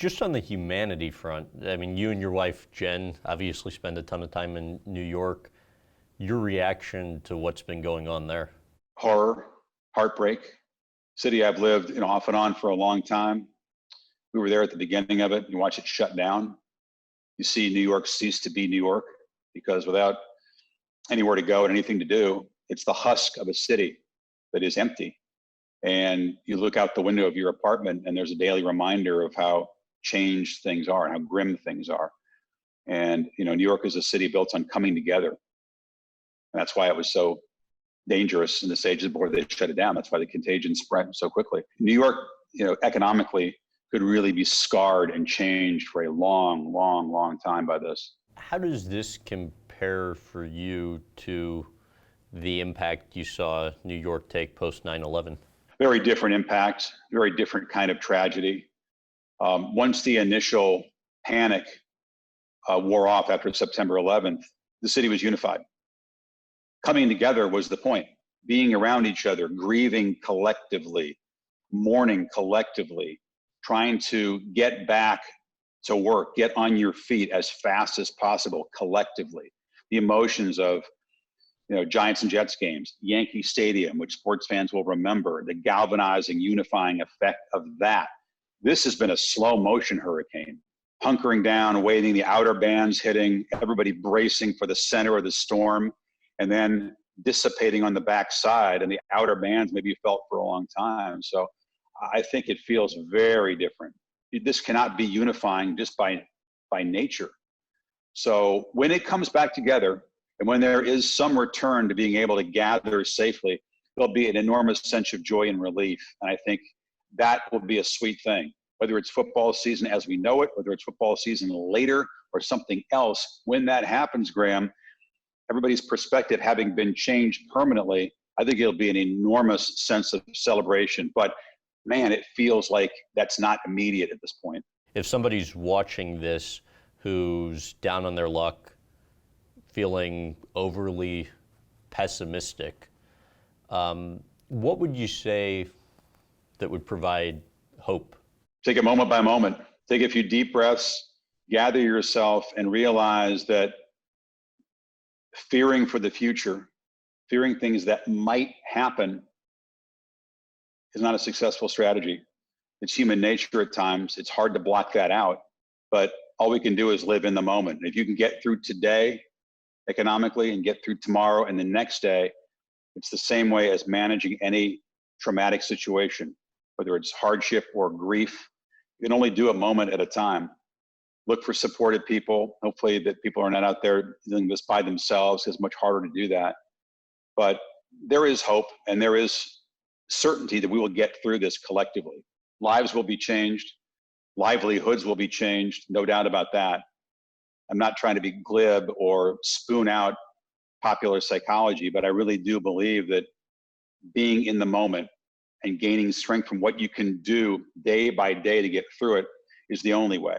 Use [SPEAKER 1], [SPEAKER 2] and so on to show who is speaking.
[SPEAKER 1] Just on the humanity front, I mean, you and your wife, Jen, obviously spend a ton of time in New York. Your reaction to what's been going on there?
[SPEAKER 2] Horror, heartbreak. City I've lived, off and on for a long time. We were there at the beginning of it. You watch it shut down. You see New York cease to be New York because without anywhere to go and anything to do, it's the husk of a city that is empty. And you look out the window of your apartment and there's a daily reminder of how changed things are and how grim things are. And, New York is a city built on coming together. And that's why it was so dangerous in the stages before they shut it down. That's why the contagion spread so quickly. New York, economically could really be scarred and changed for a long, long, long time by this.
[SPEAKER 1] How does this compare for you to the impact you saw New York take post 9/11?
[SPEAKER 2] Very different impact, very different kind of tragedy. Once the initial panic wore off after September 11th, the city was unified. Coming together was the point. Being around each other, grieving collectively, mourning collectively, trying to get back to work, get on your feet as fast as possible collectively. The emotions of Giants and Jets games, Yankee Stadium, which sports fans will remember, the galvanizing, unifying effect of that. This has been a slow motion hurricane, hunkering down, waiting, the outer bands hitting, everybody bracing for the center of the storm, and then dissipating on the backside, and the outer bands maybe felt for a long time. So I think it feels very different. This cannot be unifying just by nature. So when it comes back together, and when there is some return to being able to gather safely, there'll be an enormous sense of joy and relief. And I think that will be a sweet thing, whether it's football season as we know it, whether it's football season later or something else. When that happens, Graham, everybody's perspective having been changed permanently, I think it'll be an enormous sense of celebration. But man, it feels like that's not immediate at this point.
[SPEAKER 1] If somebody's watching this who's down on their luck, feeling overly pessimistic, what would you say that would provide hope?
[SPEAKER 2] Take it moment by moment. Take a few deep breaths, gather yourself, and realize that fearing for the future, fearing things that might happen, is not a successful strategy. It's human nature at times. It's hard to block that out, but all we can do is live in the moment. If you can get through today economically and get through tomorrow and the next day, it's the same way as managing any traumatic situation, whether it's hardship or grief. You can only do a moment at a time. Look for supported people. Hopefully that people are not out there doing this by themselves. It's much harder to do that. But there is hope and there is certainty that we will get through this collectively. Lives will be changed. Livelihoods will be changed. No doubt about that. I'm not trying to be glib or spoon out popular psychology, but I really do believe that being in the moment and gaining strength from what you can do day by day to get through it is the only way.